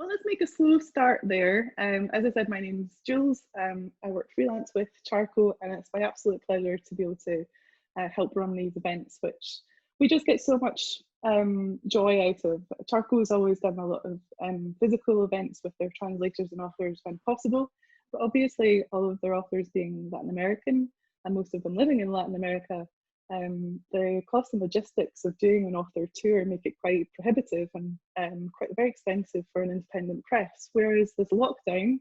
Well, let's make a slow start there. As I said, my name's Jules. I work freelance with Charco, and it's my absolute pleasure to be able to help run these events, which we just get so much joy out of. Charco has always done a lot of physical events with their translators and authors when possible, but obviously all of their authors being Latin American, and most of them living in Latin America, the cost and logistics of doing an author tour make it quite prohibitive and very expensive for an independent press. Whereas this lockdown,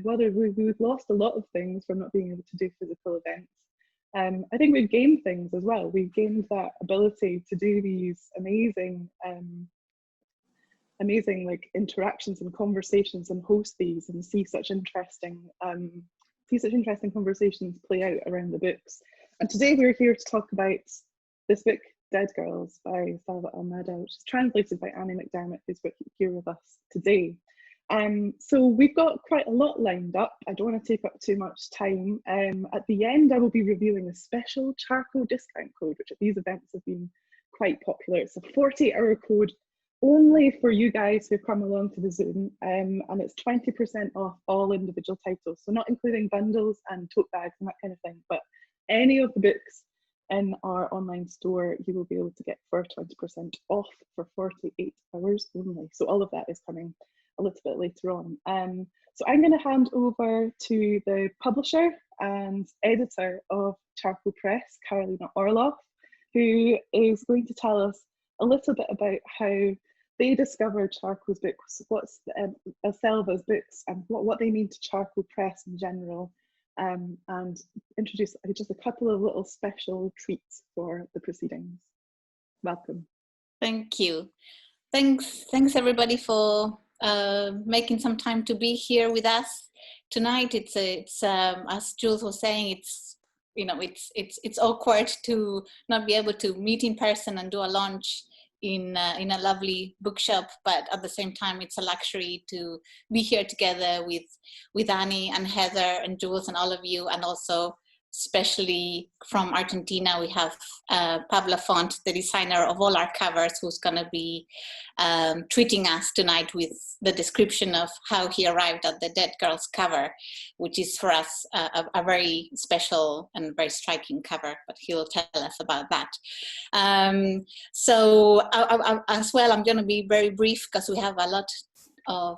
whether we've lost a lot of things from not being able to do physical events, I think we've gained things as well. We've gained that ability to do these amazing like interactions and conversations and host these and see such interesting conversations play out around the books. And today we're here to talk about this book, Dead Girls by Selva Almada, which is translated by Annie McDermott, who's here with us today. So we've got quite a lot lined up. I don't want to take up too much time. At the end, I will be revealing a special Charco discount code, which at these events have been quite popular. It's a 48-hour code only for you guys who come along to the Zoom, and it's 20% off all individual titles. So not including bundles and tote bags and that kind of thing, but any of the books in our online store, you will be able to get for 20% off for 48 hours only. So all of that is coming a little bit later on. So I'm going to hand over to the publisher and editor of Charco Press, Carolina Orloff, who is going to tell us a little bit about how they discovered Charco's books, what's Selva's books, and what they mean to Charco Press in general, and introduce just a couple of little special treats for the proceedings. Welcome. Thank you. Thanks everybody for making some time to be here with us tonight. It's as Jules was saying, it's awkward to not be able to meet in person and do a launch in a lovely bookshop, but at the same time it's a luxury to be here together with Annie and Heather and Jules and all of you, and also especially from Argentina we have Pablo Font, the designer of all our covers, who's going to be treating us tonight with the description of how he arrived at the Dead Girls cover, which is for us a very special and very striking cover, but he'll tell us about that. So as well, I'm going to be very brief because we have a lot of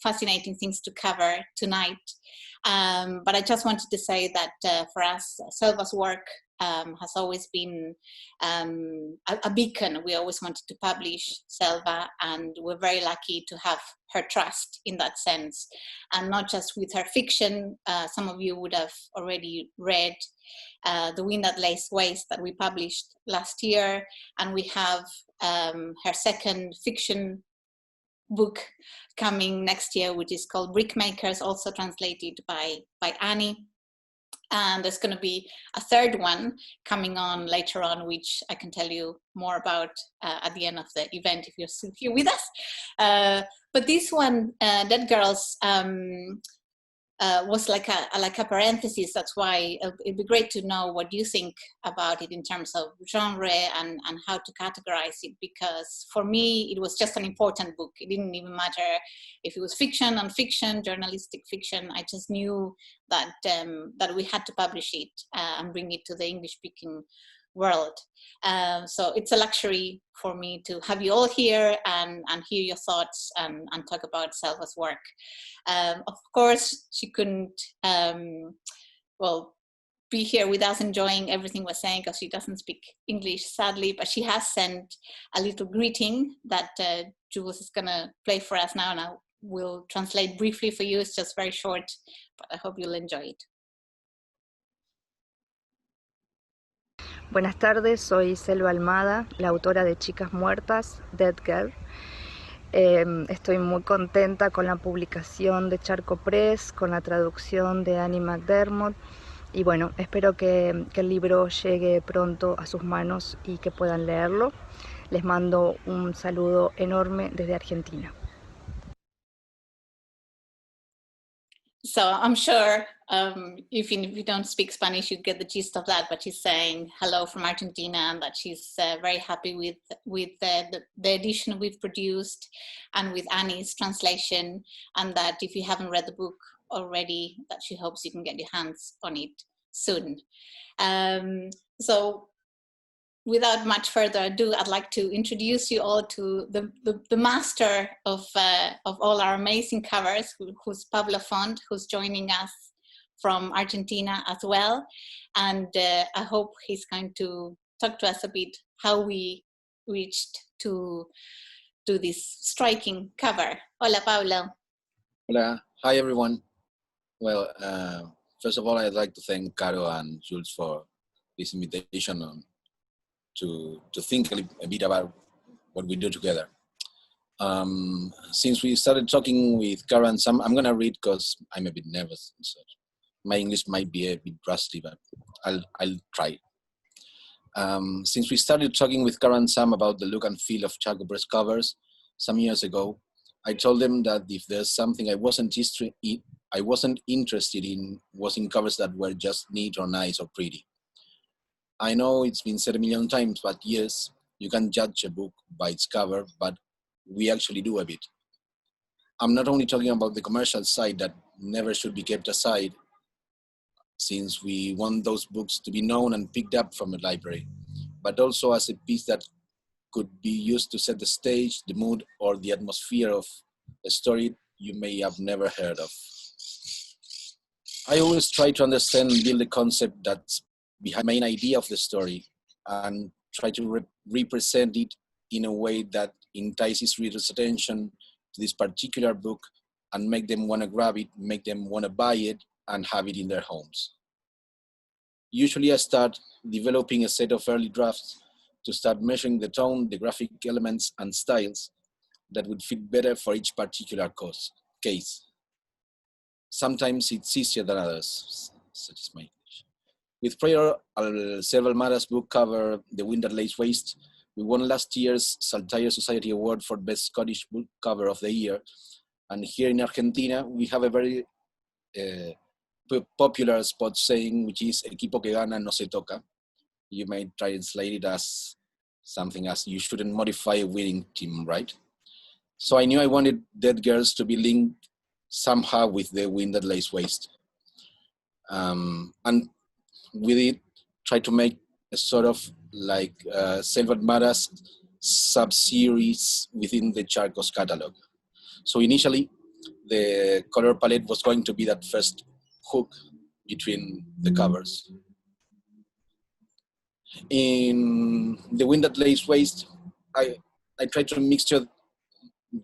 fascinating things to cover tonight. But I just wanted to say that for us, Selva's work has always been a beacon. We always wanted to publish Selva, and we're very lucky to have her trust in that sense. And not just with her fiction, some of you would have already read The Wind That Lays Waste that we published last year, and we have her second fiction book coming next year, which is called Brickmakers, also translated by Annie. And there's going to be a third one coming on later on, which I can tell you more about at the end of the event if you're still here with us. But this one, Dead Girls, was like a parenthesis. That's why it'd be great to know what you think about it in terms of genre and how to categorize it, because for me it was just an important book. It didn't even matter if it was fiction, non-fiction, journalistic fiction. I just knew that that we had to publish it and bring it to the English-speaking world. So it's a luxury for me to have you all here and hear your thoughts and talk about Selva's work. Of course, she couldn't be here with us enjoying everything we're saying because she doesn't speak English, sadly, but she has sent a little greeting that Jules is gonna play for us now, and I will translate briefly for you. It's just very short, but I hope you'll enjoy it. Buenas tardes, soy Selva Almada, la autora de Chicas Muertas, Dead Girl. Estoy muy contenta con la publicación de Charco Press, con la traducción de Annie McDermott, y bueno, espero que el libro llegue pronto a sus manos y que puedan leerlo. Les mando un saludo enorme desde Argentina. So I'm sure if you don't speak Spanish, you get the gist of that. But she's saying hello from Argentina, and that she's very happy with the edition we've produced, and with Annie's translation, and that if you haven't read the book already, that she hopes you can get your hands on it soon. So without much further ado, I'd like to introduce you all to the master of all our amazing covers, who's Pablo Font, who's joining us from Argentina as well. And I hope he's going to talk to us a bit how we reached to do this striking cover. Hola, Pablo. Hola. Hi, everyone. Well, first of all, I'd like to thank Caro and Jules for this invitation to think a bit about what we do together. Since we started talking with Caro and Sam, I'm gonna read because I'm a bit nervous. So my English might be a bit rusty, but I'll try. Since we started talking with Caro and Sam about the look and feel of Charco Press covers some years ago, I told them that if there's something I wasn't interested in, was in covers that were just neat or nice or pretty. I know it's been said a million times, but yes, you can judge a book by its cover, but we actually do a bit. I'm not only talking about the commercial side that never should be kept aside, since we want those books to be known and picked up from a library, but also as a piece that could be used to set the stage, the mood, or the atmosphere of a story you may have never heard of. I always try to understand and build a concept that's behind the main idea of the story, and try to represent it in a way that entices readers' attention to this particular book and make them want to grab it, make them want to buy it, and have it in their homes. Usually I start developing a set of early drafts to start measuring the tone, the graphic elements, and styles that would fit better for each particular case. Sometimes it's easier than others, such as my English. With prior Selva Almada's book cover, The Wind That Lays Waste, we won last year's Saltaire Society Award for Best Scottish Book Cover of the Year. And here in Argentina, we have a very popular spot saying, which is "Equipo que gana no se toca." You might translate it as something as "you shouldn't modify a winning team," right? So I knew I wanted Dead Girls to be linked somehow with The Wind That Lays Waste. And with it, try to make a sort of like Selva Almada's sub-series within the Charco's catalog. So initially, the color palette was going to be that first hook between the covers. In The Wind That Lays Waste, I tried to mixture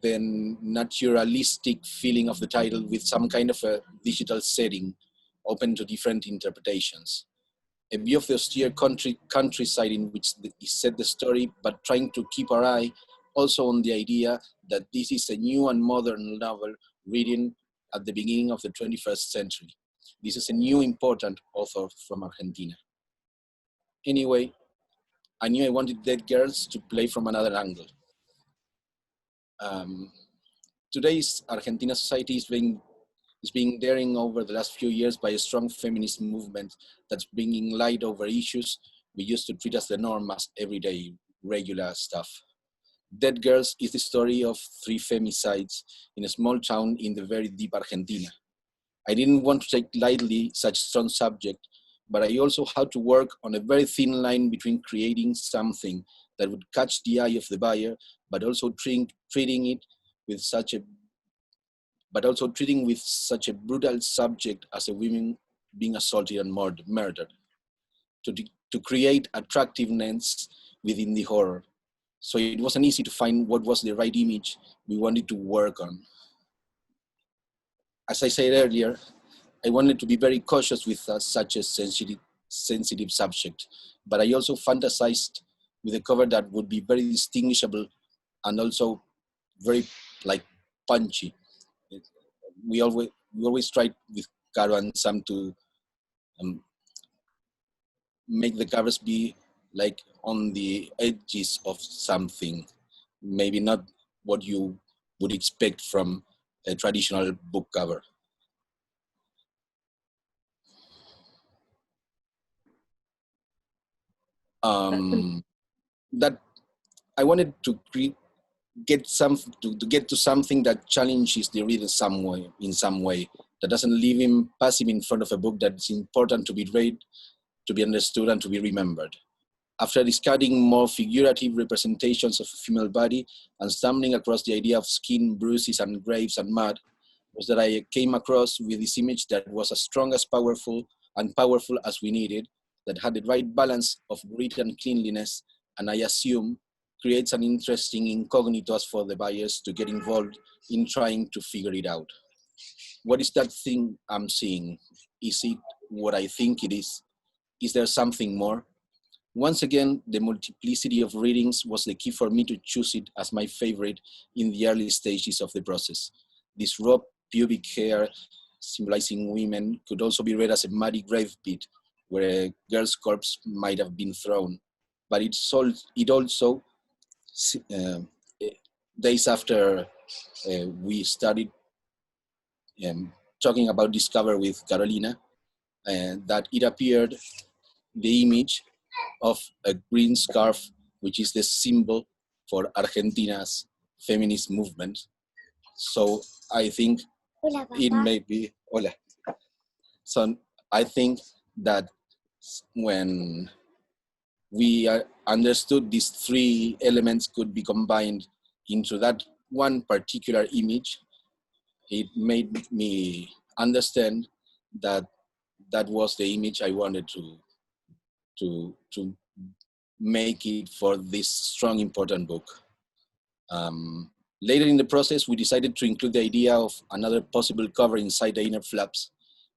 the naturalistic feeling of the title with some kind of a digital setting open to different interpretations. A view of the austere countryside in which is set the story, but trying to keep our eye also on the idea that this is a new and modern novel written at the beginning of the 21st century. This is a new important author from Argentina. Anyway, I knew I wanted Dead Girls to play from another angle. Today's Argentina society is being daring over the last few years by a strong feminist movement that's bringing light over issues we used to treat as the norm, as everyday, regular stuff. Dead Girls is the story of three femicides in a small town in the very deep Argentina. I didn't want to take lightly such a strong subject, but I also had to work on a very thin line between creating something that would catch the eye of the buyer, but also treating with such a brutal subject as a woman being assaulted and murdered, to create attractiveness within the horror. So it wasn't easy to find what was the right image we wanted to work on. As I said earlier, I wanted to be very cautious with such a sensitive subject, but I also fantasized with a cover that would be very distinguishable and also very punchy. We always tried with Caro and Sam to make the covers be like on the edges of something, maybe not what you would expect from a traditional book cover. that I wanted to get to something that challenges the reader in some way, that doesn't leave him passive in front of a book that's important to be read, to be understood, and to be remembered. After discarding more figurative representations of a female body and stumbling across the idea of skin, bruises, and graves and mud, was that I came across with this image that was as strong as powerful as we needed, that had the right balance of grit and cleanliness, and I assume creates an interesting incognito for the buyers to get involved in trying to figure it out. What is that thing I'm seeing? Is it what I think it is? Is there something more? Once again, the multiplicity of readings was the key for me to choose it as my favorite in the early stages of the process. This raw pubic hair symbolizing women could also be read as a muddy grave pit where a girl's corpse might have been thrown. But it also, days after we started talking about Discover with Carolina, that it appeared the image of a green scarf, which is the symbol for Argentina's feminist movement. So I think it may be, hola. So I think that when we understood these three elements could be combined into that one particular image, it made me understand that that was the image I wanted to make it for this strong, important book. Later in the process, we decided to include the idea of another possible cover inside the inner flaps,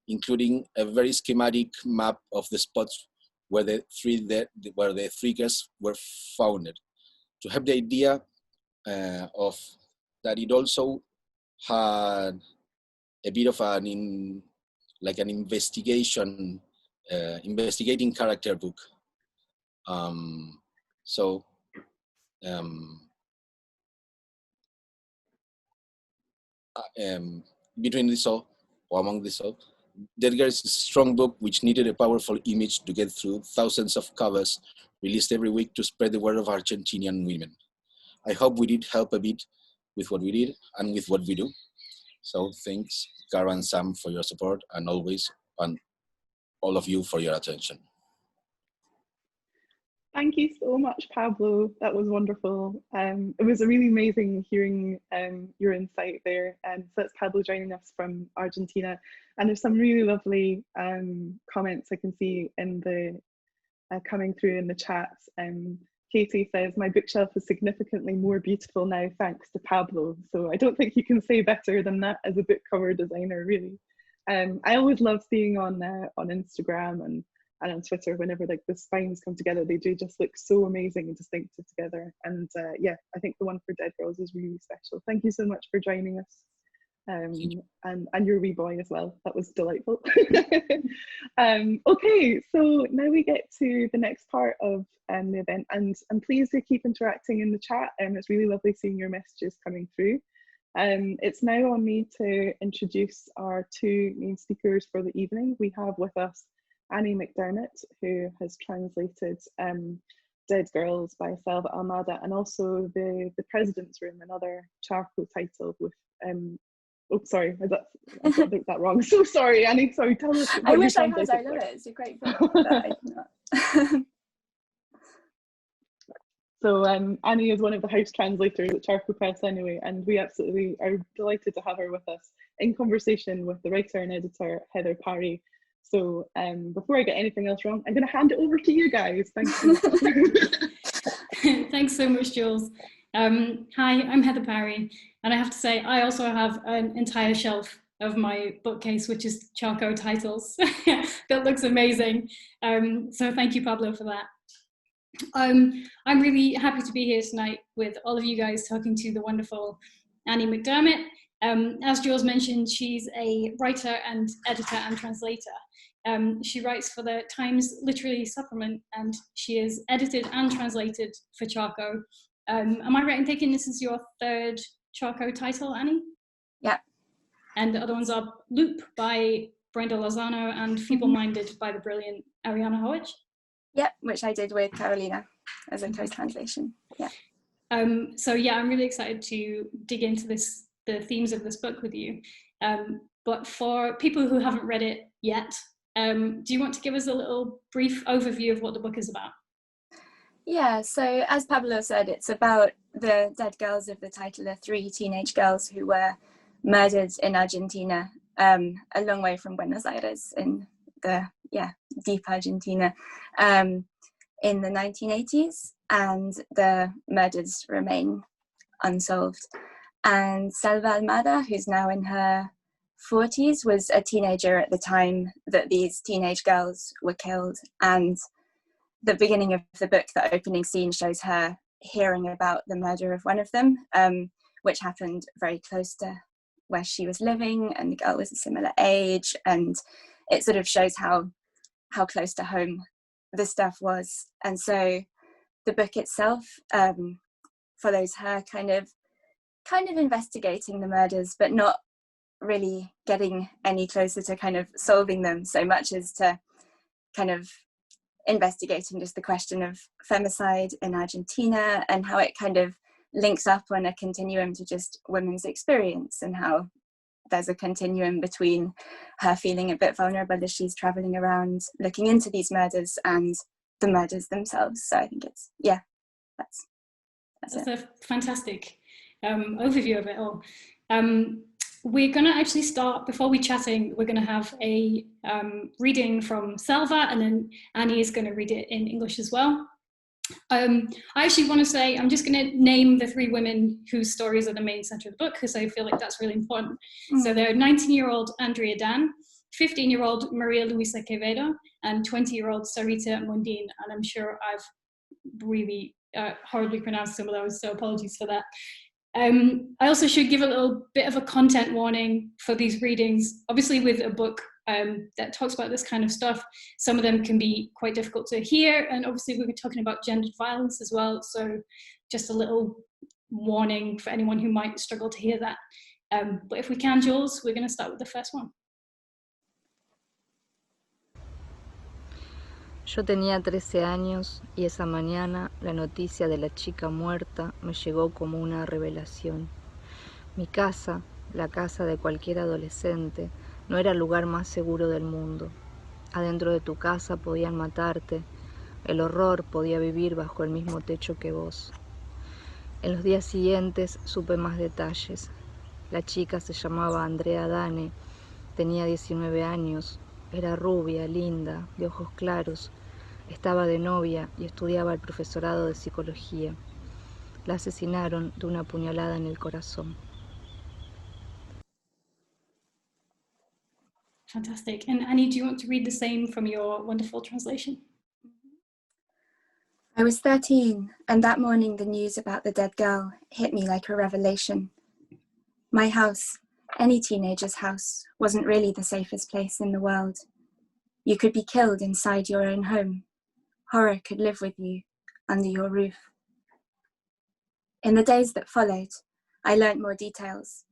including a very schematic map of the spots where the three girls were founded, to have the idea of that it also had a bit of an investigating character book. Between this all, or among this all, Dead Girl is a strong book which needed a powerful image to get through thousands of covers released every week to spread the word of Argentinian women. I hope we did help a bit with what we did and with what we do. So thanks, Cara and Sam, for your support, and always, and all of you for your attention. Thank you so much, Pablo. That was wonderful. It was really amazing hearing your insight there. So that's Pablo joining us from Argentina. And there's some really lovely comments I can see in the coming through in the chat. Katie says, my bookshelf is significantly more beautiful now thanks to Pablo. So I don't think you can say better than that as a book cover designer, really. I always love seeing on Instagram and on Twitter, whenever like the spines come together, they do just look so amazing and distinctive together. And yeah, I think the one for Dead Girls is really special. Thank you so much for joining us. And your wee boy as well. That was delightful. Okay, so now we get to the next part of the event, and please do keep interacting in the chat. It's really lovely seeing your messages coming through. It's now on me to introduce our two main speakers for the evening. We have with us Annie McDermott, who has translated Dead Girls by Selva Almada, and also the President's Room, another Charco title with oh sorry, I got that wrong. So sorry, Annie. Sorry, tell us. I wish I had. I love it. It's a great book, but I cannot. So Annie is one of the house translators at Charco Press anyway, and we absolutely are delighted to have her with us in conversation with the writer and editor Heather Parry. So before I get anything else wrong, I'm going to hand it over to you guys. Thanks so much. Thanks so much, Jules. Hi, I'm Heather Parry, and I have to say I also have an entire shelf of my bookcase, which is Charco titles. That looks amazing. So thank you, Pablo, for that. I'm really happy to be here tonight with all of you guys, talking to the wonderful Annie McDermott. As Jules mentioned, she's a writer and editor and translator. She writes for the Times Literary Supplement, and she is edited and translated for Charco. Am I right in thinking this is your third Charco title, Annie? Yeah. And the other ones are Loop by Brenda Lozano and Feeble Minded by the brilliant Ariana Howitt. Yep, which I did with Carolina as a co-translation. Yeah. So yeah, I'm really excited to dig into the themes of this book with you. But for people who haven't read it yet, do you want to give us a little brief overview of what the book is about? Yeah, so as Pablo said, it's about the dead girls of the title, are 3 teenage girls who were murdered in Argentina, a long way from Buenos Aires in the deep Argentina, in the 1980s, and the murders remain unsolved. And Selva Almada, who's now in her 40s, was a teenager at the time that these teenage girls were killed. And the beginning of the book, the opening scene, shows her hearing about the murder of one of them, which happened very close to where she was living, and the girl was a similar age, and it sort of shows how close to home this stuff was. And so the book itself follows her kind of investigating the murders, but not really getting any closer to kind of solving them so much as to kind of investigating just the question of femicide in Argentina, and how it kind of links up on a continuum to just women's experience, and how there's a continuum between her feeling a bit vulnerable as she's traveling around looking into these murders and the murders themselves. So I think it's, yeah, that's a fantastic overview of it all. We're going to actually start, before we chatting, we're going to have a reading from Selva, and then Annie is going to read it in English as well. I actually want to say, I'm just going to name the 3 women whose stories are the main center of the book, because I feel like that's really important. So they're 19-year-old Andrea Dan, 15-year-old Maria Luisa Quevedo, and 20-year-old Sarita Mundin. And I'm sure I've really horribly pronounced some of those, so apologies for that. I also should give a little bit of a content warning for these readings. Obviously, with a book that talks about this kind of stuff, some of them can be quite difficult to hear, and obviously we're talking about gendered violence as well, so just a little warning for anyone who might struggle to hear that. But if we can, Jules, we're going to start with the first one. Yo tenía 13 años y esa mañana la noticia de la chica muerta me llegó como una revelación. Mi casa, la casa de cualquier adolescente, no era el lugar más seguro del mundo. Adentro de tu casa podían matarte, el horror podía vivir bajo el mismo techo que vos. En los días siguientes supe más detalles. La chica se llamaba Andrea Dane, tenía 19 años, era rubia, linda, de ojos claros, estaba de novia y estudiaba el profesorado de psicología. La asesinaron de una puñalada en el corazón. Fantastic. And Annie, do you want to read the same from your wonderful translation? I was 13, and that morning the news about the dead girl hit me like a revelation. My house, any teenager's house, wasn't really the safest place in the world. You could be killed inside your own home. Horror could live with you, under your roof. In the days that followed, I learnt more details.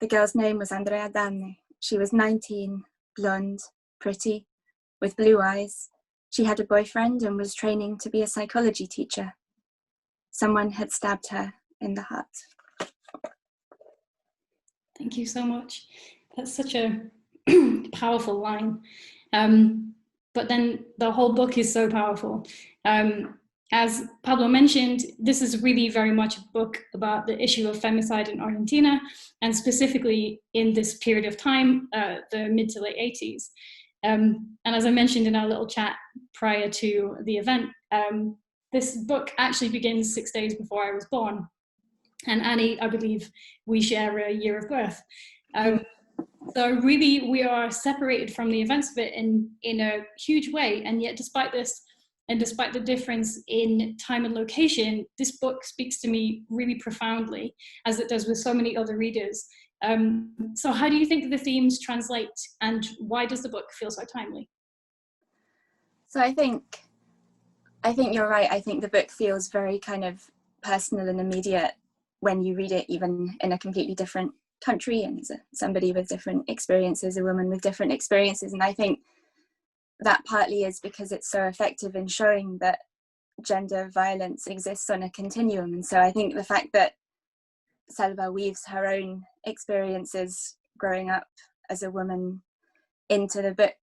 The girl's name was Andrea Dane. She was 19, blonde, pretty, with blue eyes. She had a boyfriend and was training to be a psychology teacher. Someone had stabbed her in the heart. Thank you so much. That's such a powerful line. But then the whole book is so powerful. As Pablo mentioned, this is really very much a book about the issue of femicide in Argentina, and specifically in this period of time, the mid to late 80s. And as I mentioned in our little chat prior to the event, this book actually begins 6 days before I was born. And Annie, I believe we share a year of birth. So really, we are separated from the events of it in a huge way. And yet, despite this, and despite the difference in time and location, this book speaks to me really profoundly, as it does with so many other readers. So how do you think the themes translate, and why does the book feel so timely? So I think you're right. I think the book feels very kind of personal and immediate when you read it, even in a completely different country, and as somebody with different experiences, a woman with different experiences. And I think that partly is because it's so effective in showing that gender violence exists on a continuum. And so I think the fact that Selva weaves her own experiences growing up as a woman into the book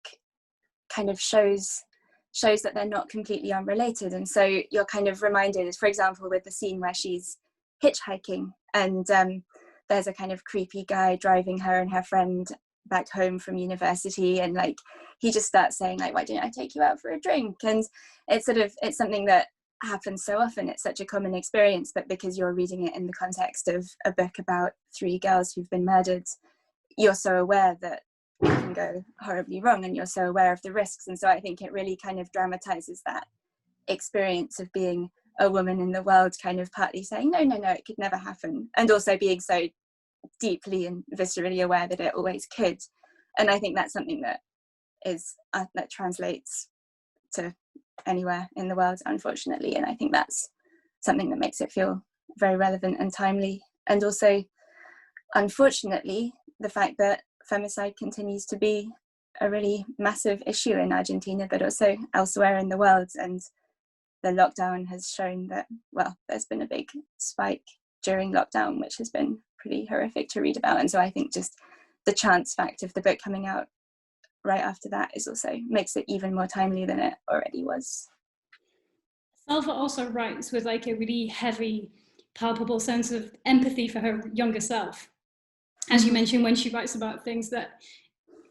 kind of shows that they're not completely unrelated. And so you're kind of reminded, for example, with the scene where she's hitchhiking and there's a kind of creepy guy driving her and her friend back home from university, and like he just starts saying like, why don't I take you out for a drink? And it's something that happens so often. It's such a common experience, but because you're reading it in the context of a book about 3 girls who've been murdered, you're so aware that it can go horribly wrong, and you're so aware of the risks. And so I think it really kind of dramatizes that experience of being a woman in the world, kind of partly saying no, it could never happen, and also being so deeply and viscerally aware that it always could. And I think that's something that that translates to anywhere in the world, unfortunately. And I think that's something that makes it feel very relevant and timely. And also, unfortunately, the fact that femicide continues to be a really massive issue in Argentina, but also elsewhere in the world. And the lockdown has shown that, well, there's been a big spike during lockdown, which has been pretty horrific to read about. And so I think just the chance fact of the book coming out right after that is also makes it even more timely than it already was. Selva also writes with like a really heavy, palpable sense of empathy for her younger self. As you mentioned, when she writes about things that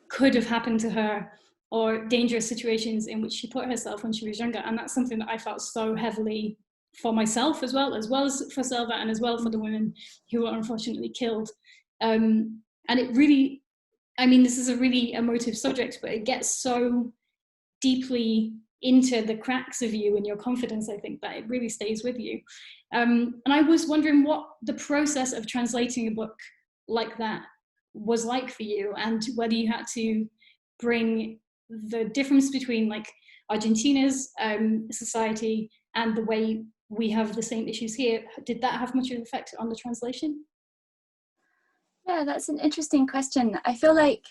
could have happened to her or dangerous situations in which she put herself when she was younger. And that's something that I felt so heavily for myself as well as for Selva, and as well for the women who were unfortunately killed. And it really, I mean, this is a really emotive subject, but it gets so deeply into the cracks of you and your confidence, I think, that it really stays with you. And I was wondering what the process of translating a book like that was like for you, and whether you had to bring the difference between like Argentina's society and the way we have the same issues here. Did that have much of an effect on the translation? Yeah, that's an interesting question. I feel like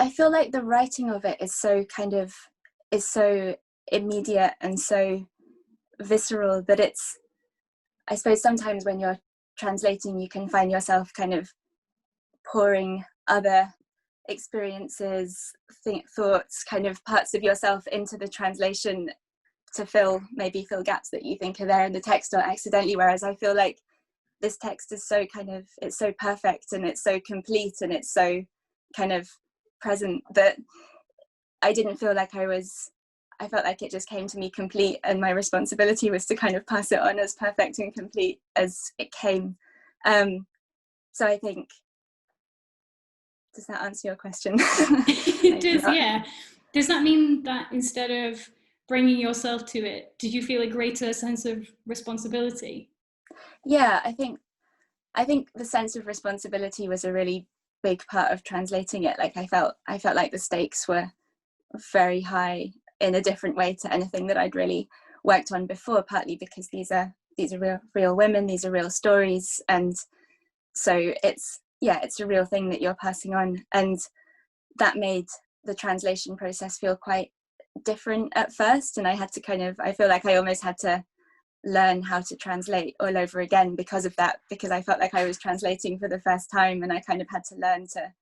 the writing of it is so immediate and so visceral that it's, I suppose sometimes when you're translating, you can find yourself kind of pouring other experiences, thoughts, kind of parts of yourself into the translation to fill gaps that you think are there in the text or accidentally, whereas I feel like this text is so it's so perfect and it's so complete and it's so kind of present that I didn't feel like I felt like it just came to me complete, and my responsibility was to kind of pass it on as perfect and complete as it came. So I think, does that answer your question? It does, yeah. Does that mean that instead of bringing yourself to it, did you feel a greater sense of responsibility? Yeah, I think the sense of responsibility was a really big part of translating it. Like I felt like the stakes were very high in a different way to anything that I'd really worked on before, partly because these are real women, these are real stories, and so it's a real thing that you're passing on, and that made the translation process feel quite different at first. And I feel like I almost had to learn how to translate all over again because of that, because I felt like I was translating for the first time, and I kind of had to learn to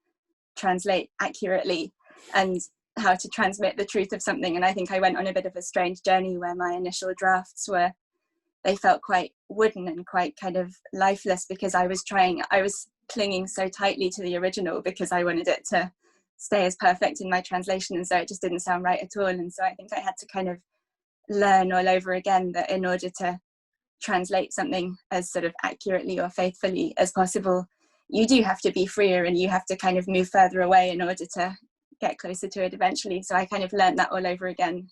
translate accurately and how to transmit the truth of something. And I think I went on a bit of a strange journey where my initial drafts they felt quite wooden and quite kind of lifeless, because I was clinging so tightly to the original because I wanted it to stay as perfect in my translation, and so it just didn't sound right at all. And so I think I had to kind of learn all over again that in order to translate something as sort of accurately or faithfully as possible, you do have to be freer and you have to kind of move further away in order to get closer to it eventually. So I kind of learned that all over again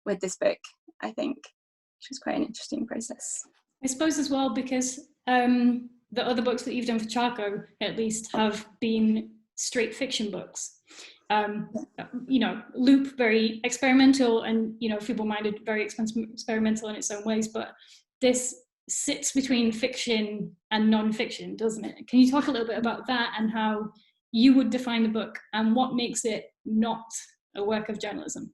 with this book, I think, which was quite an interesting process. I suppose as well because the other books that you've done for Charco, at least, have been straight fiction books. Loop, very experimental, and Feeble-Minded, very experimental in its own ways, but this sits between fiction and non-fiction, doesn't it? Can you talk a little bit about that and how you would define the book and what makes it not a work of journalism?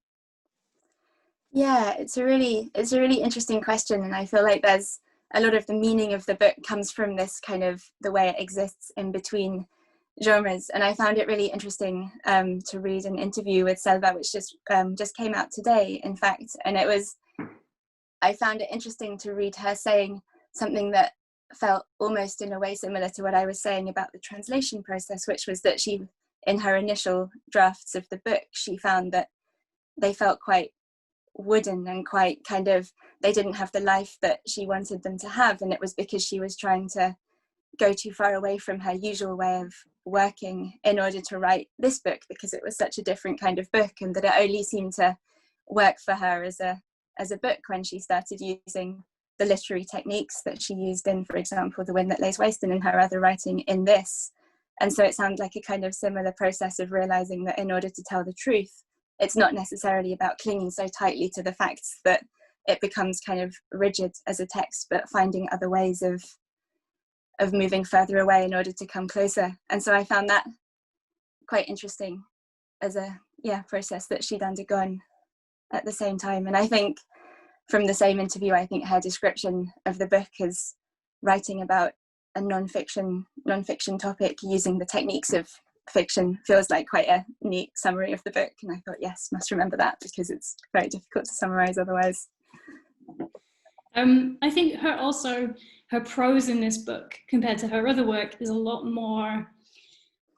Yeah, it's a really interesting question, and I feel like there's a lot of the meaning of the book comes from this kind of the way it exists in between genres. And I found it really interesting to read an interview with Selva, which just came out today, in fact, and I found it interesting to read her saying something that felt almost in a way similar to what I was saying about the translation process, which was that she, in her initial drafts of the book, she found that they felt quite wooden and quite kind of, they didn't have the life that she wanted them to have. And it was because she was trying to go too far away from her usual way of working in order to write this book, because it was such a different kind of book, and that it only seemed to work for her as a book when she started using the literary techniques that she used in, for example, The Wind That Lays Waste, and in her other writing in this. And so it sounds like a kind of similar process of realizing that in order to tell the truth, it's not necessarily about clinging so tightly to the facts that it becomes kind of rigid as a text, but finding other ways of moving further away in order to come closer. And so I found that quite interesting as a process that she'd undergone at the same time. And I think from the same interview, I think her description of the book as writing about a non-fiction topic using the techniques of fiction feels like quite a neat summary of the book. And I thought, yes, must remember that, because it's very difficult to summarize otherwise. I think her prose in this book compared to her other work is a lot more,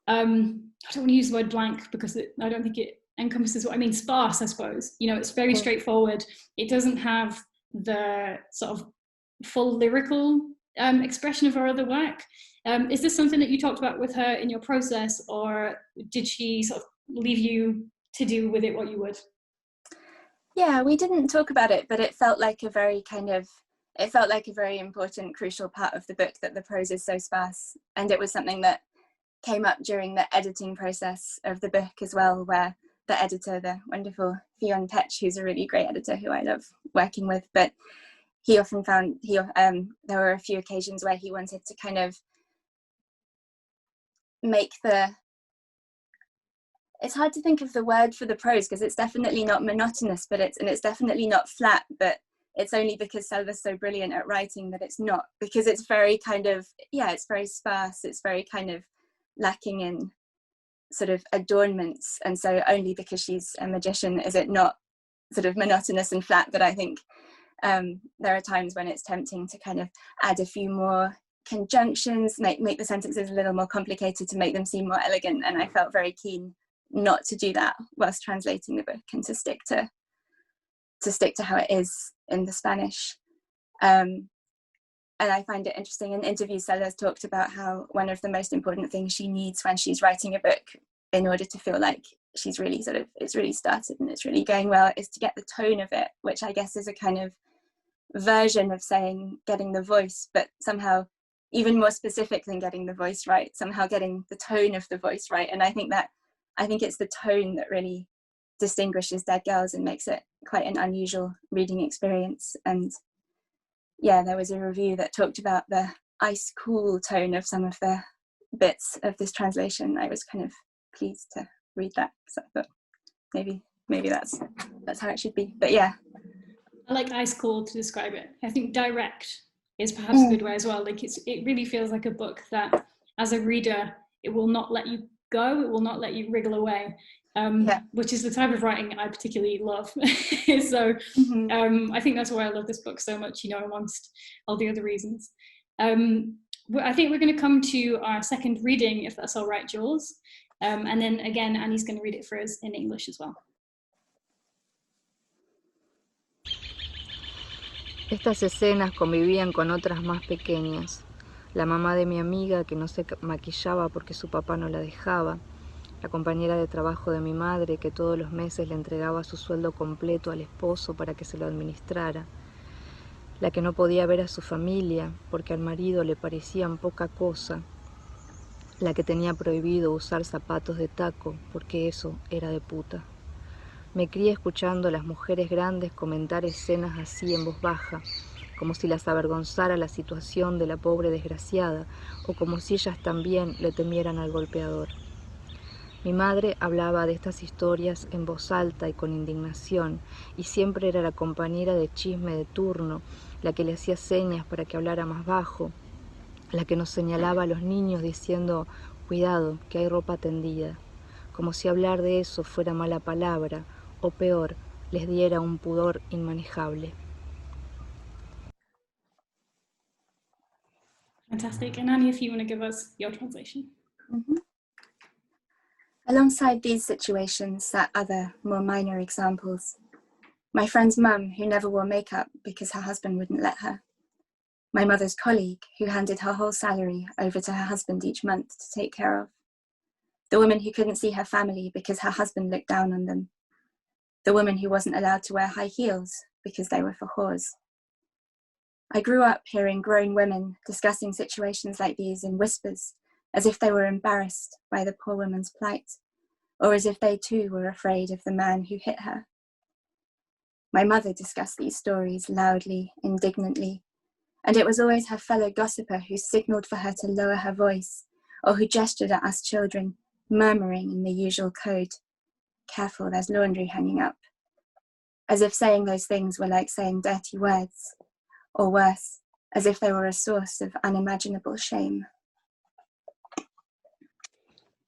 I don't want to use the word blank because I don't think it encompasses what I mean, sparse, I suppose. You know, it's very straightforward. It doesn't have the sort of full lyrical expression of her other work. Is this something that you talked about with her in your process, or did she sort of leave you to do with it what you would? Yeah, we didn't talk about it, but it felt like a very important, crucial part of the book, that the prose is so sparse. And it was something that came up during the editing process of the book as well, where the editor, the wonderful Fionn Petch, who's a really great editor who I love working with, but he often found, there were a few occasions where he wanted to kind of make it's hard to think of the word for the prose, because it's definitely not monotonous, but it's definitely not flat, but it's only because Selva's so brilliant at writing that it's not, because it's very kind of, it's very sparse, it's very kind of lacking in sort of adornments, and so only because she's a magician is it not sort of monotonous and flat. But I think there are times when it's tempting to kind of add a few more conjunctions, make the sentences a little more complicated to make them seem more elegant, and I felt very keen not to do that whilst translating the book, and to stick to how it is in the Spanish. And I find it interesting, in interviews Selva's talked about how one of the most important things she needs when she's writing a book, in order to feel like she's really it's really started and it's really going well, is to get the tone of it, which I guess is a kind of version of saying getting the voice, but somehow even more specific than getting the voice right, somehow getting the tone of the voice right. And I think it's the tone that really distinguishes Dead Girls and makes it quite an unusual reading experience. And there was a review that talked about the ice cool tone of some of the bits of this translation. I was kind of pleased to read that, because I thought maybe that's how it should be. But yeah, I like ice cool to describe it. I think direct is perhaps a good way as well. Like it really feels like a book that, as a reader, it will not let you go, it will not let you wriggle away, which is the type of writing I particularly love. So I think that's why I love this book so much, amongst all the other reasons. I think we're going to come to our second reading, if that's all right, Jules. And then again, Annie's going to read it for us in English as well. Estas escenas convivían con otras más pequeñas. La mamá de mi amiga, que no se maquillaba porque su papá no la dejaba. La compañera de trabajo de mi madre, que todos los meses le entregaba su sueldo completo al esposo para que se lo administrara. La que no podía ver a su familia porque al marido le parecían poca cosa. La que tenía prohibido usar zapatos de taco porque eso era de puta. Me crié escuchando a las mujeres grandes comentar escenas así en voz baja, como si las avergonzara la situación de la pobre desgraciada, o como si ellas también le temieran al golpeador. Mi madre hablaba de estas historias en voz alta y con indignación, y siempre era la compañera de chisme de turno, la que le hacía señas para que hablara más bajo, la que nos señalaba a los niños diciendo «cuidado, que hay ropa tendida», como si hablar de eso fuera mala palabra, o peor, les diera un pudor inmanejable. Fantastic. And Annie, if you want to give us your translation. Mm-hmm. Alongside these situations sat other, more minor examples. My friend's mum, who never wore makeup because her husband wouldn't let her. My mother's colleague, who handed her whole salary over to her husband each month to take care of. The woman who couldn't see her family because her husband looked down on them. The woman who wasn't allowed to wear high heels because they were for whores. I grew up hearing grown women discussing situations like these in whispers, as if they were embarrassed by the poor woman's plight, or as if they too were afraid of the man who hit her. My mother discussed these stories loudly, indignantly, and it was always her fellow gossiper who signalled for her to lower her voice, or who gestured at us children, murmuring in the usual code, "Careful, there's laundry hanging up," as if saying those things were like saying dirty words, or worse, as if they were a source of unimaginable shame.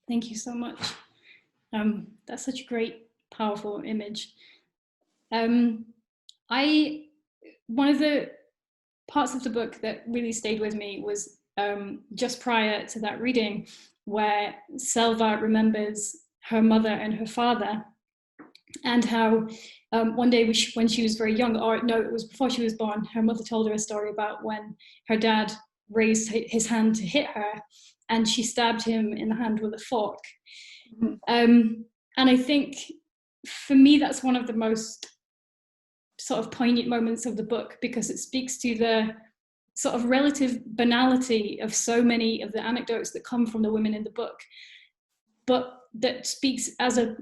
Thank you so much. That's such a great, powerful image. One of the parts of the book that really stayed with me was just prior to that reading, where Selva remembers her mother and her father, and how one day when she was very young, or no, it was before she was born, her mother told her a story about when her dad raised his hand to hit her and she stabbed him in the hand with a fork. And I think for me, that's one of the most sort of poignant moments of the book, because it speaks to the sort of relative banality of so many of the anecdotes that come from the women in the book, but that speaks as a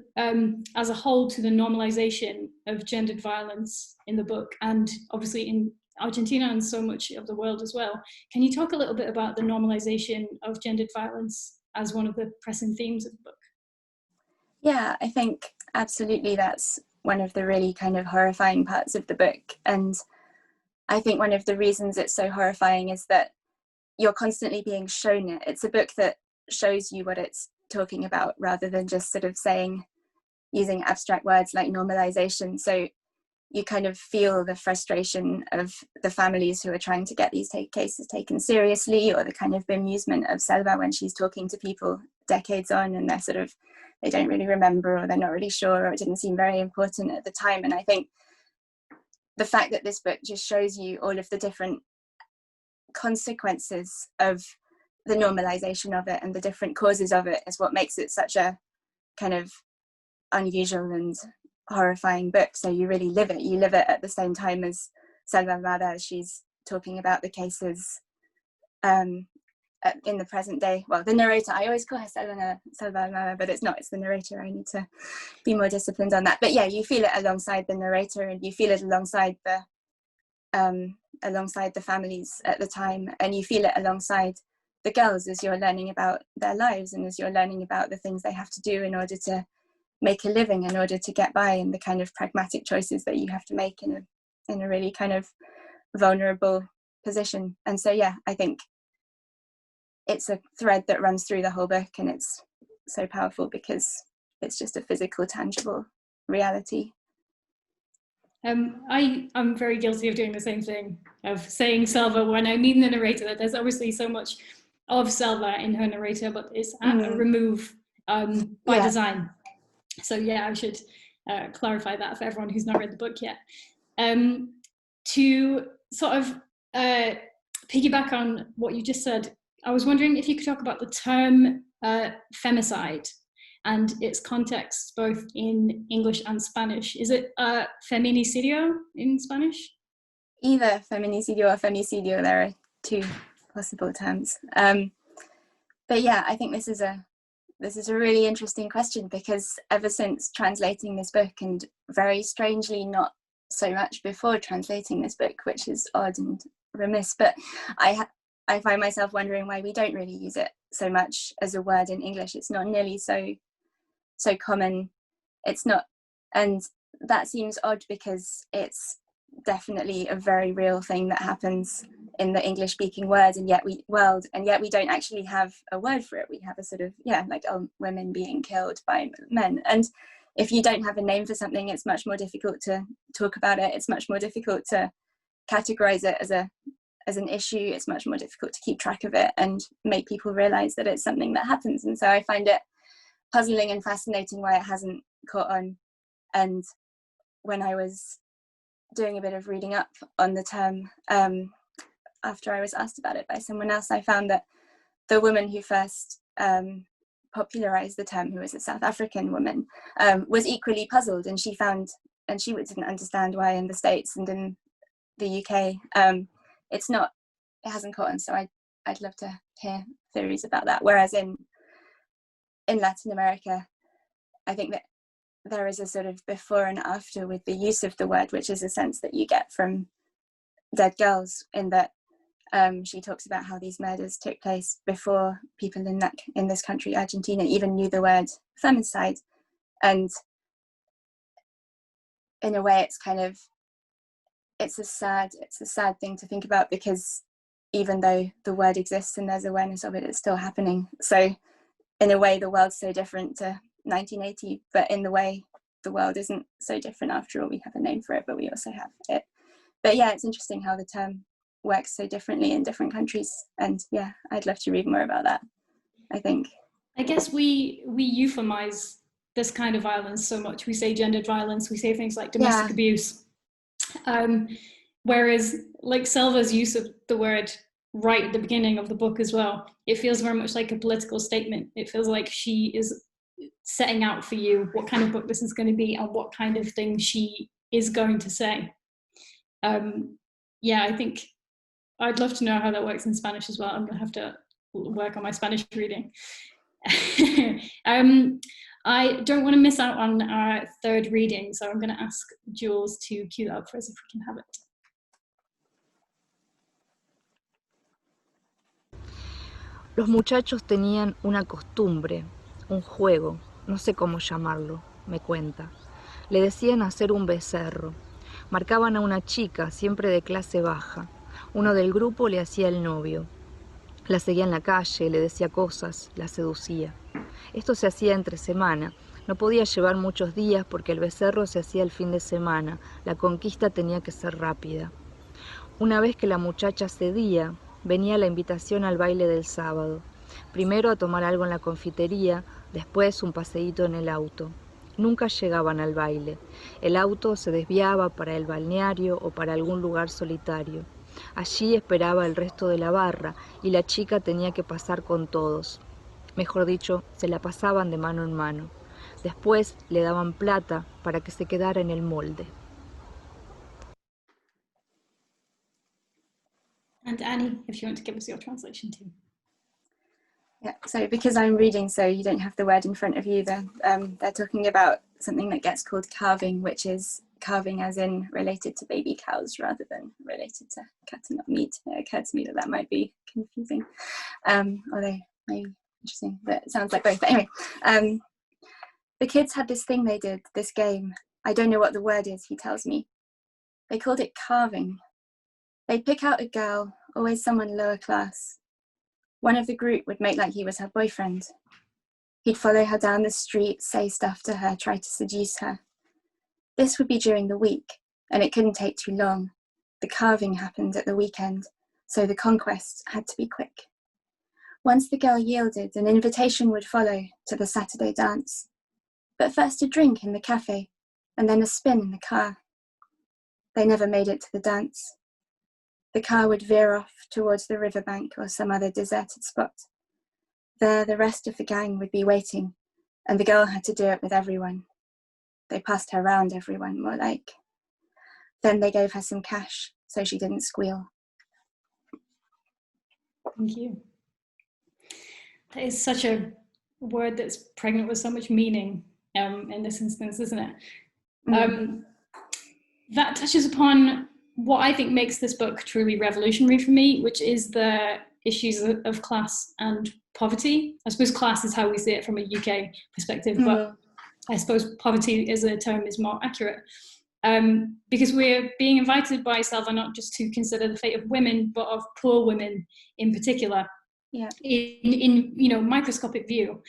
whole to the normalization of gendered violence in the book, and obviously in Argentina and so much of the world as well. Can you talk a little bit about the normalization of gendered violence as one of the pressing themes of the book? Yeah, I think absolutely that's one of the really kind of horrifying parts of the book. And I think one of the reasons it's so horrifying is that you're constantly being shown it. It's a book that shows you what it's talking about, rather than just sort of using abstract words like normalization. So you kind of feel the frustration of the families who are trying to get these cases taken seriously, or the kind of bemusement of Selva when she's talking to people decades on and they don't really remember, or they're not really sure, or it didn't seem very important at the time. And I think the fact that this book just shows you all of the different consequences of the normalization of it and the different causes of it is what makes it such a kind of unusual and horrifying book. So you really live it. You live it at the same time as Selva Almada, as she's talking about the cases in the present day. Well, the narrator, I always call her Selva Almada, but it's not, it's the narrator. I need to be more disciplined on that. But yeah, you feel it alongside the narrator, and you feel it alongside the families at the time, and you feel it alongside the girls as you're learning about their lives, and as you're learning about the things they have to do in order to make a living, in order to get by, and the kind of pragmatic choices that you have to make in a really kind of vulnerable position. And so yeah, I think it's a thread that runs through the whole book, and it's so powerful because it's just a physical, tangible reality. I'm very guilty of doing the same thing, of saying Selva when I mean the narrator. There's obviously so much of Selva in her narrator, but it's at a remove by design. So yeah, I should clarify that for everyone who's not read the book yet. To sort of piggyback on what you just said, I was wondering if you could talk about the term femicide and its context both in English and Spanish. Is it feminicidio in Spanish? Either feminicidio or femicidio, there are two possible terms. But yeah, I think this is a really interesting question, because ever since translating this book, and very strangely not so much before translating this book, which is odd and remiss, but I find myself wondering why we don't really use it so much as a word in English. It's not nearly so so common. It's not, and that seems odd because it's definitely a very real thing that happens in the English speaking world, and yet we don't actually have a word for it. We have a sort of, like, women being killed by men. And if you don't have a name for something, it's much more difficult to talk about it. It's much more difficult to categorize it as an issue. It's much more difficult to keep track of it and make people realize that it's something that happens. And so I find it puzzling and fascinating why it hasn't caught on. And when I was doing a bit of reading up on the term, after I was asked about it by someone else, I found that the woman who first popularized the term, who was a South African woman, was equally puzzled, and she didn't understand why in the States and in the UK it hasn't caught on. So I'd love to hear theories about that. Whereas in Latin America, I think that there is a sort of before and after with the use of the word, which is a sense that you get from Dead Girls, in that she talks about how these murders took place before people in this country, Argentina, even knew the word femicide. And in a way, it's a sad thing to think about, because even though the word exists and there's awareness of it, it's still happening. So in a way, the world's so different to 1980, but in the way the world isn't so different after all. We have a name for it, but we also have it. But yeah, it's interesting how the term works so differently in different countries, and yeah, I'd love to read more about that. I guess we euphemize this kind of violence so much. We say gendered violence, we say things like domestic abuse, whereas like Selva's use of the word right at the beginning of the book as well, it feels very much like a political statement. It feels like she is setting out for you what kind of book this is going to be and what kind of thing she is going to say. I think I'd love to know how that works in Spanish as well. I'm going to have to work on my Spanish reading. I don't want to miss out on our third reading, so I'm going to ask Jules to cue that up for us if we can have it. Los muchachos tenían una costumbre, un juego, no sé cómo llamarlo, me cuenta. Le decían hacer un becerro. Marcaban a una chica, siempre de clase baja. Uno del grupo le hacía el novio. La seguía en la calle, le decía cosas, la seducía. Esto se hacía entre semana. No podía llevar muchos días porque el becerro se hacía el fin de semana. La conquista tenía que ser rápida. Una vez que la muchacha cedía, venía la invitación al baile del sábado. Primero a tomar algo en la confitería, después un paseíto en el auto. Nunca llegaban al baile. El auto se desviaba para el balneario o para algún lugar solitario. Allí esperaba el resto de la barra y la chica tenía que pasar con todos. Mejor dicho, se la pasaban de mano en mano. Después le daban plata para que se quedara en el molde. And Annie, if you want to give us your translation too. Yeah, so because I'm reading, so you don't have the word in front of you, they're talking about something that gets called calving, which is calving as in related to baby cows rather than related to cutting up meat. It occurred to me that might be confusing, although maybe interesting, but it sounds like both. But anyway, the kids had this thing they did, this game. I don't know what the word is, he tells me. They called it carving. They'd pick out a girl, always someone lower class. One of the group would make like he was her boyfriend. He'd follow her down the street, say stuff to her, try to seduce her. This would be during the week, and it couldn't take too long. The carving happened at the weekend, so the conquest had to be quick. Once the girl yielded, an invitation would follow to the Saturday dance. But first a drink in the cafe, and then a spin in the car. They never made it to the dance. The car would veer off towards the riverbank or some other deserted spot. There, the rest of the gang would be waiting, and the girl had to do it with everyone. They passed her round everyone, more like. Then they gave her some cash, so she didn't squeal. Thank you. That is such a word that's pregnant with so much meaning in this instance, isn't it? That touches upon what I think makes this book truly revolutionary for me, which is the issues of class and poverty. I suppose class is how we see it from a UK perspective, but I suppose poverty as a term is more accurate. Because we're being invited by Selva not just to consider the fate of women, but of poor women in particular, in microscopic view.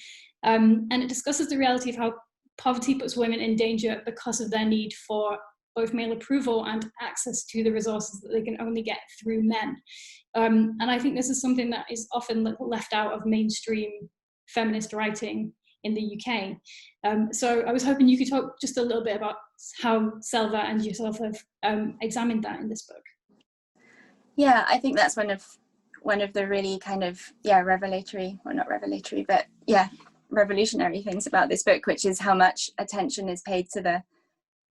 And it discusses the reality of how poverty puts women in danger because of their need for both male approval and access to the resources that they can only get through men. And I think this is something that is often left out of mainstream feminist writing in the UK. So I was hoping you could talk just a little bit about how Selva and yourself have examined that in this book. Yeah, I think that's one of the really kind of revelatory, or not revelatory, but revolutionary things about this book, which is how much attention is paid to the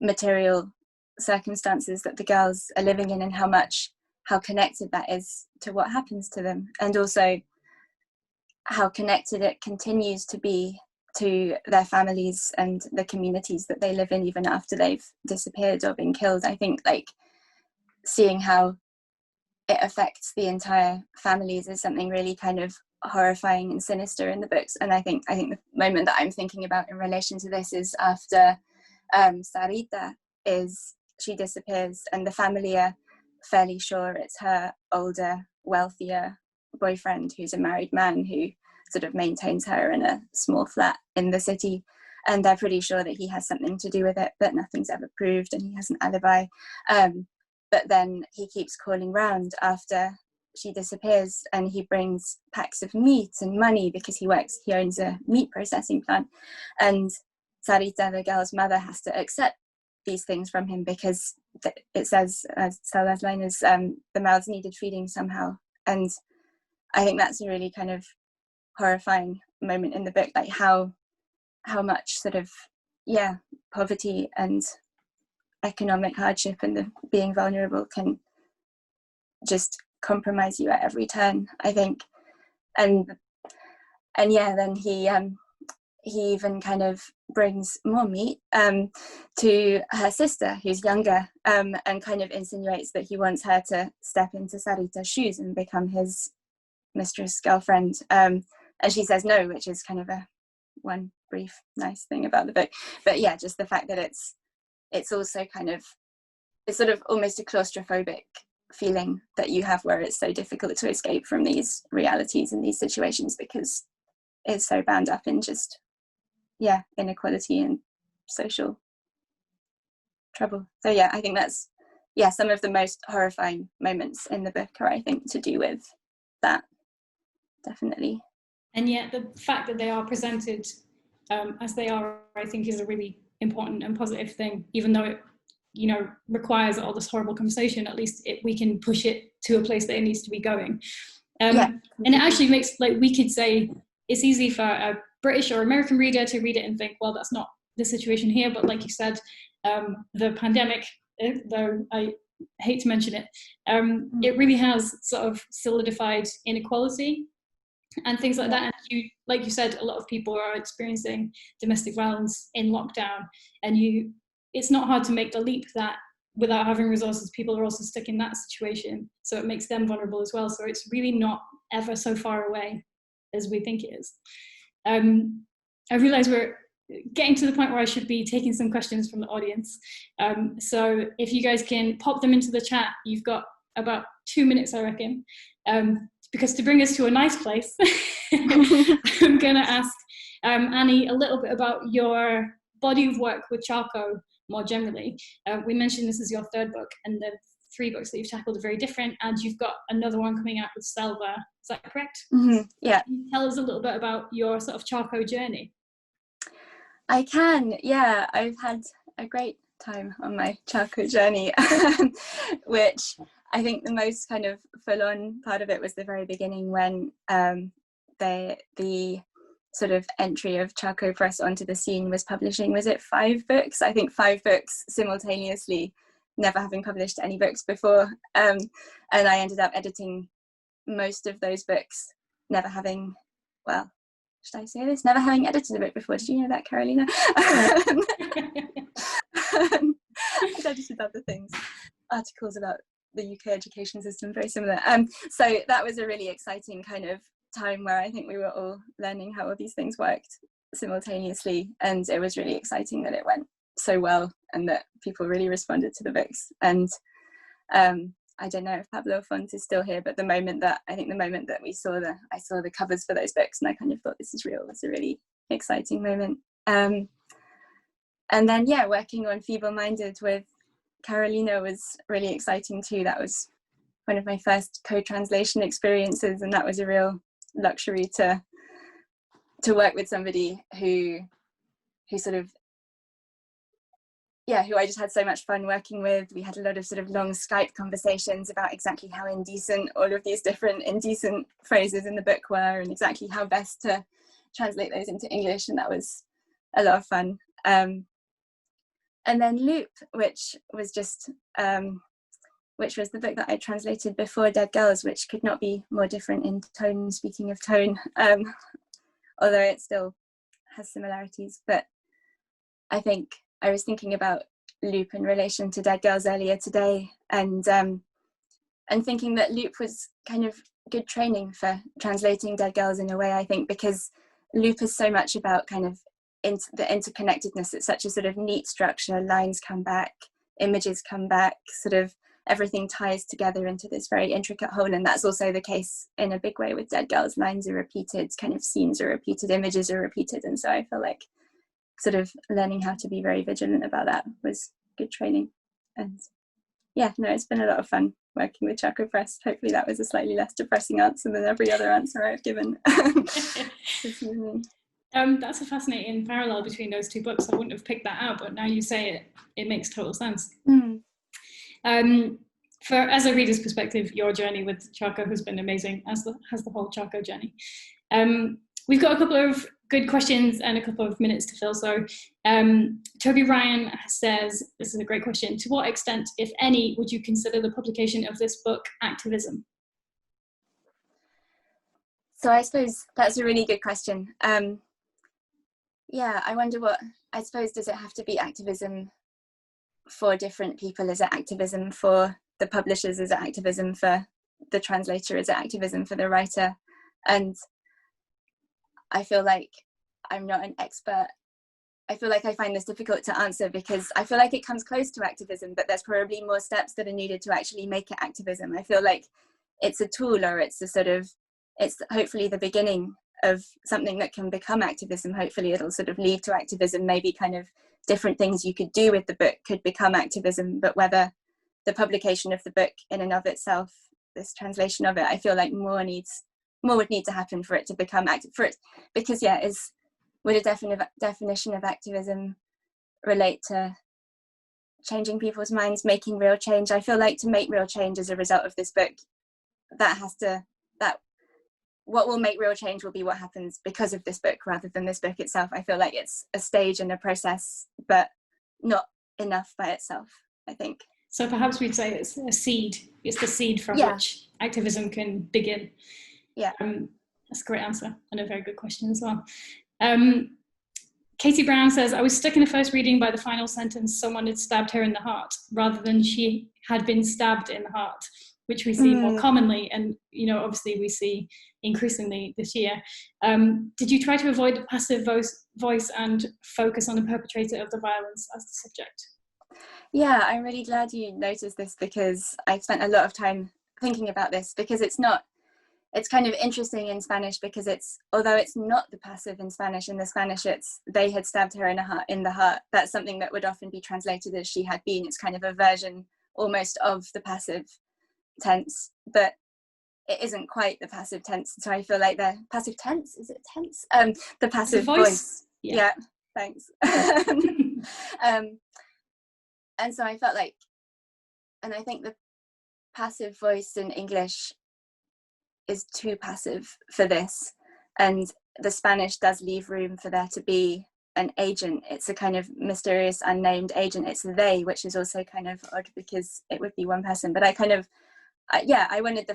material circumstances that the girls are living in, and how connected that is to what happens to them, and also how connected it continues to be to their families and the communities that they live in even after they've disappeared or been killed. I think seeing how it affects the entire families is something really kind of horrifying and sinister in the books. And I think the moment that I'm thinking about in relation to this is after Sarita she disappears, and the family are fairly sure it's her older, wealthier boyfriend who's a married man who sort of maintains her in a small flat in the city, and they're pretty sure that he has something to do with it, but nothing's ever proved, and he has an alibi. But then he keeps calling round after she disappears, and he brings packs of meat and money because he owns a meat processing plant, and Sarita, the girl's mother, has to accept these things from him because it says, as Selva's line is, the mouths needed feeding somehow. And I think that's a really kind of horrifying moment in the book, like how much sort of poverty and economic hardship and the being vulnerable can just compromise you at every turn, I think. And then he even kind of brings more meat to her sister, who's younger, and kind of insinuates that he wants her to step into Sarita's shoes and become his mistress, girlfriend. And she says no, which is kind of one brief nice thing about the book. But yeah, just the fact that it's also kind of, it's sort of almost a claustrophobic feeling that you have, where it's so difficult to escape from these realities and these situations because it's so bound up in just inequality and social trouble. So yeah, I think that's some of the most horrifying moments in the book are, I think, to do with that, definitely. And yet the fact that they are presented as they are, I think, is a really important and positive thing, even though it requires all this horrible conversation. At least we can push it to a place that it needs to be going. And it actually makes, we could say it's easy for a British or American reader to read it and think, well, that's not the situation here. But like you said, the pandemic, though I hate to mention it, it really has sort of solidified inequality and things like that. And like you said, a lot of people are experiencing domestic violence in lockdown, and it's not hard to make the leap that without having resources, people are also stuck in that situation. So it makes them vulnerable as well. So it's really not ever so far away as we think it is. I realize we're getting to the point where I should be taking some questions from the audience. So if you guys can pop them into the chat, you've got about 2 minutes, I reckon. Because to bring us to a nice place, I'm going to ask Annie a little bit about your body of work with Charco more generally. We mentioned this is your third book, and the 3 books that you've tackled are very different, and you've got another one coming out with Selva. Is that correct? Mm-hmm. Yeah. Can you tell us a little bit about your sort of Charco journey? I can, yeah. I've had a great time on my Charco journey, which I think the most kind of full-on part of it was the very beginning when the sort of entry of Charco Press onto the scene was publishing, was it 5 books? I think 5 books simultaneously, never having published any books before. And I ended up editing most of those books, never having, well, should I say this? Never having edited a book before. Did you know that, Carolina? I've edited other things, articles about the UK education system, very similar. So that was a really exciting kind of time where I think we were all learning how all these things worked. simultaneously, and it was really exciting that it went so well and that people really responded to the books. And I don't know if Pablo Font is still here, but the moment that I saw the covers for those books, and I kind of thought, this is real. It's a really exciting moment. And then, yeah, working on Feeble Minded with Carolina was really exciting too. That was one of my first co-translation experiences, and that was a real luxury to work with somebody who sort of, yeah, who I just had so much fun working with. We had a lot of sort of long Skype conversations about exactly how indecent all of these different indecent phrases in the book were, and exactly how best to translate those into English, and that was a lot of fun. And then Loop, which was the book that I translated before Dead Girls, which could not be more different in tone, speaking of tone, although it still has similarities. But I think I was thinking about Loop in relation to Dead Girls earlier today, and thinking that Loop was kind of good training for translating Dead Girls in a way, I think, because Loop is so much about kind of the interconnectedness. It's such a sort of neat structure. Lines come back, images come back, sort of everything ties together into this very intricate whole. And that's also the case in a big way with Dead Girls. Lines are repeated, kind of scenes are repeated, images are repeated. And so I feel like sort of learning how to be very vigilant about that was good training. And yeah, no, it's been a lot of fun working with Charco Press. Hopefully that was a slightly less depressing answer than every other answer I've given this evening. That's a fascinating parallel between those two books. I wouldn't have picked that out, but now you say it, it makes total sense. As a reader's perspective, your journey with Charco has been amazing, as has the whole Charco journey. We've got a couple of good questions and a couple of minutes to fill. So Toby Ryan says, this is a great question, to what extent, if any, would you consider the publication of this book activism? So I suppose that's a really good question. Yeah, I wonder I suppose, does it have to be activism for different people? Is it activism for the publishers? Is it activism for the translator? Is it activism for the writer? And I feel like I'm not an expert. I feel like I find this difficult to answer, because I feel like it comes close to activism, but there's probably more steps that are needed to actually make it activism. I feel like it's a tool, or it's hopefully the beginning of something that can become activism. Hopefully it'll sort of lead to activism. Maybe kind of different things you could do with the book could become activism, but whether the publication of the book in and of itself, this translation of it, I feel like more would need to happen for it to become active. Because yeah, would a definition of activism relate to changing people's minds, making real change? I feel like to make real change as a result of this book, what will make real change will be what happens because of this book rather than this book itself. I feel like it's a stage and a process, but not enough by itself, I think. So perhaps we'd say it's a seed. It's the seed from which activism can begin. Yeah. That's a great answer and a very good question as well. Katie Brown says, I was stuck in the first reading by the final sentence, someone had stabbed her in the heart, rather than she had been stabbed in the heart, which we see more commonly, and obviously we see increasingly this year. Did you try to avoid the passive voice and focus on the perpetrator of the violence as the subject? Yeah, I'm really glad you noticed this, because I spent a lot of time thinking about this, because it's kind of interesting in Spanish, because although it's not the passive in Spanish, it's they had stabbed her in the heart. That's something that would often be translated as she had been. It's kind of a version almost of the passive tense, but it isn't quite the passive tense. So I feel like the passive tense, is it tense? The passive voice. Yeah, thanks. And so I felt like, and I think the passive voice in English is too passive for this, and the Spanish does leave room for there to be an agent. It's a kind of mysterious unnamed agent. It's they, which is also kind of odd because it would be one person, but I wanted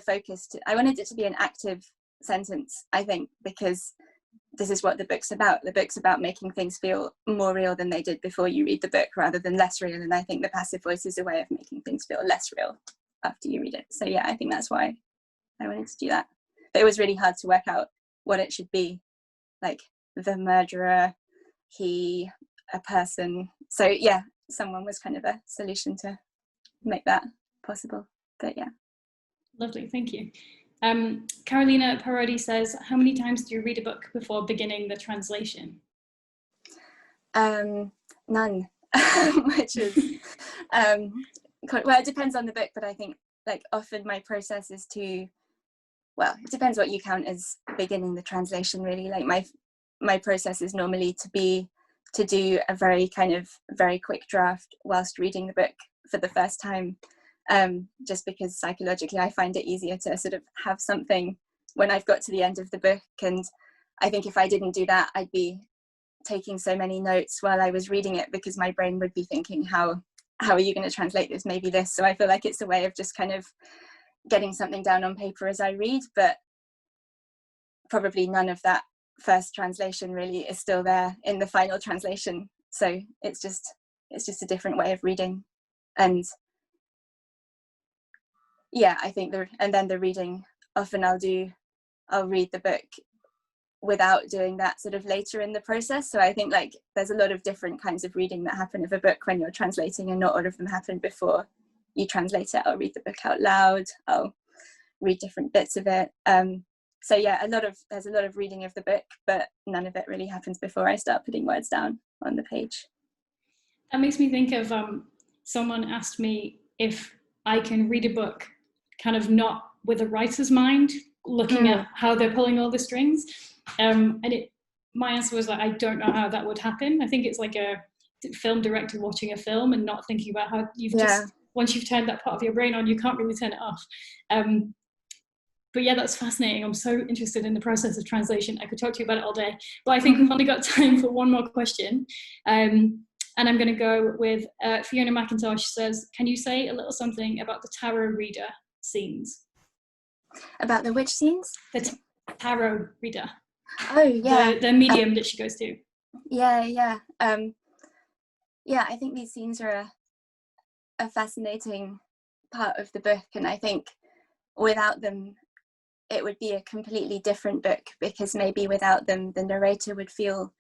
it to be an active sentence, I think, because this is what the book's about. The book's about making things feel more real than they did before you read the book, rather than less real. And I think the passive voice is a way of making things feel less real after you read it. So yeah, I think that's why I wanted to do that. But it was really hard to work out what it should be. Like, the murderer, he, a person. So yeah, someone was kind of a solution to make that possible. But yeah. Lovely, thank you. Carolina Parodi says, how many times do you read a book before beginning the translation? None, which is, well, it depends on the book, but I think like often my process is to, well, it depends what you count as beginning the translation really. Like my process is normally to do a very quick draft whilst reading the book for the first time. Just because psychologically I find it easier to sort of have something when I've got to the end of the book, and I think if I didn't do that I'd be taking so many notes while I was reading it, because my brain would be thinking, how are you going to translate this, maybe this. So I feel like it's a way of just kind of getting something down on paper as I read, but probably none of that first translation really is still there in the final translation. So it's just a different way of reading. And yeah, I think then the reading, often I'll read the book without doing that sort of later in the process. So I think like there's a lot of different kinds of reading that happen of a book when you're translating, and not all of them happen before you translate it. I'll read the book out loud, I'll read different bits of it. So yeah, there's a lot of reading of the book, but none of it really happens before I start putting words down on the page. That makes me think of someone asked me if I can read a book kind of not with a writer's mind, looking at how they're pulling all the strings. My answer was like, I don't know how that would happen. I think it's like a film director watching a film and not thinking about how just, once you've turned that part of your brain on, you can't really turn it off. But yeah, that's fascinating. I'm so interested in the process of translation. I could talk to you about it all day, but I think we've only got time for one more question. And I'm going to go with Fiona McIntosh says, can you say a little something about the tarot reader scenes? About the which scenes? The tarot reader. Oh yeah. The medium that she goes to. Yeah. I think these scenes are a fascinating part of the book, and I think without them it would be a completely different book, because maybe without them the narrator would feel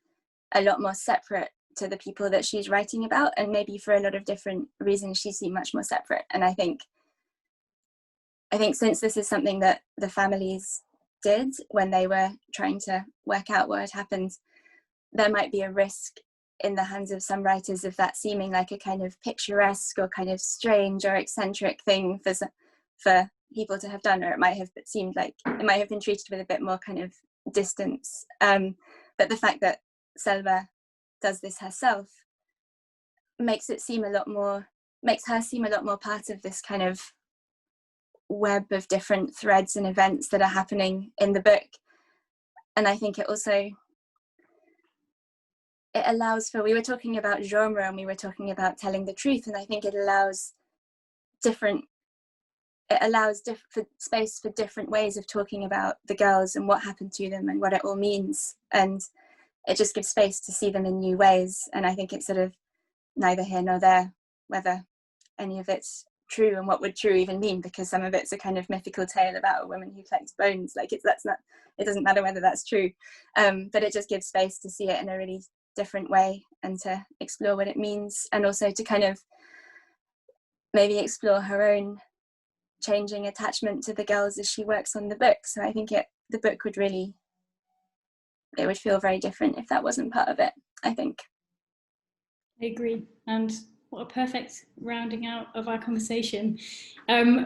a lot more separate to the people that she's writing about, and maybe for a lot of different reasons she seemed much more separate. And I think since this is something that the families did when they were trying to work out what had happened, there might be a risk in the hands of some writers of that seeming like a kind of picturesque or kind of strange or eccentric thing for people to have done, or it might have seemed like it might have been treated with a bit more kind of distance. But the fact that Selva does this herself makes her seem a lot more part of this kind of web of different threads and events that are happening in the book. And I think it allows for, we were talking about genre and we were talking about telling the truth, and I think it allows space for different ways of talking about the girls and what happened to them and what it all means, and it just gives space to see them in new ways. And I think it's sort of neither here nor there whether any of it's true and what would true even mean, because some of it's a kind of mythical tale about a woman who collects bones. Like it doesn't matter whether that's true, but it just gives space to see it in a really different way and to explore what it means, and also to kind of maybe explore her own changing attachment to the girls as she works on the book. So I think the book would feel very different if that wasn't part of it, I think. I agree, and what a perfect rounding out of our conversation,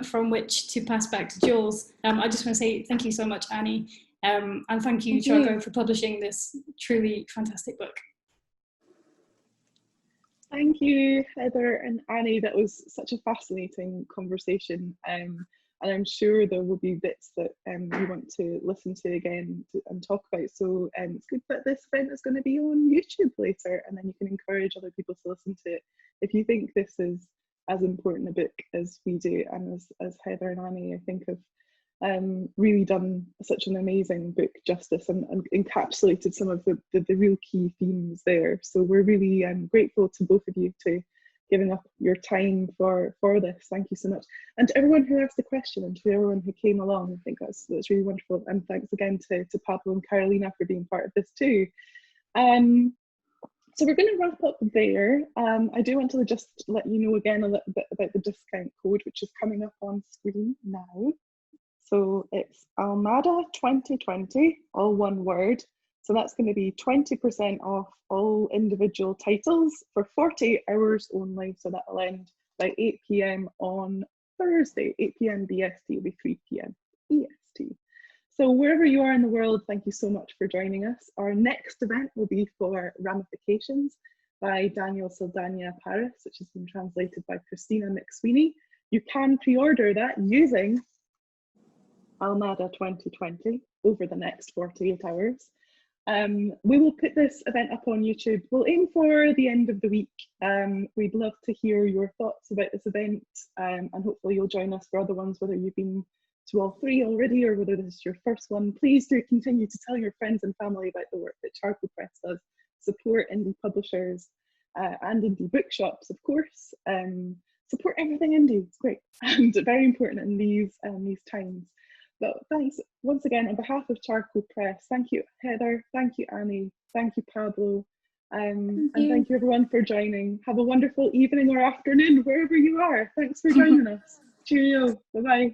from which to pass back to Jules. I just want to say thank you so much, Annie, and thank you, Charco, for publishing this truly fantastic book. Thank you, Heather and Annie. That was such a fascinating conversation, and I'm sure there will be bits that you want to listen to again and talk about. So it's good that this event is going to be on YouTube later, and then you can encourage other people to listen to it if you think this is as important a book as we do. And as Heather and Annie, I think, have really done such an amazing book justice and encapsulated some of the real key themes there. So we're really grateful to both of you to giving up your time for this. Thank you so much. And to everyone who asked the question and to everyone who came along, I think that's really wonderful. And thanks again to Pablo and Carolina for being part of this too. So we're going to wrap up there. I do want to just let you know again a little bit about the discount code, which is coming up on screen now. So it's Almada 2020, all one word. So that's going to be 20% off all individual titles for 48 hours only. So that'll end by 8 p.m. on Thursday, 8 p.m. BST will be 3 p.m. EST. So wherever you are in the world, thank you so much for joining us. Our next event will be for Ramifications by Daniel Saldana Paris, which has been translated by Christina McSweeney. You can pre-order that using Almada 2020 over the next 48 hours. We will put this event up on YouTube. We'll aim for the end of the week. We'd love to hear your thoughts about this event, and hopefully you'll join us for other ones, whether you've been to all three already or whether this is your first one. Please do continue to tell your friends and family about the work that Charco Press does. Support indie publishers and indie bookshops, of course. Support everything indie, it's great and very important in these times. But thanks once again on behalf of Charco Press. Thank you, Heather. Thank you, Annie. Thank you, Pablo. And thank you everyone for joining. Have a wonderful evening or afternoon, wherever you are. Thanks for joining us. Cheerio. Bye-bye.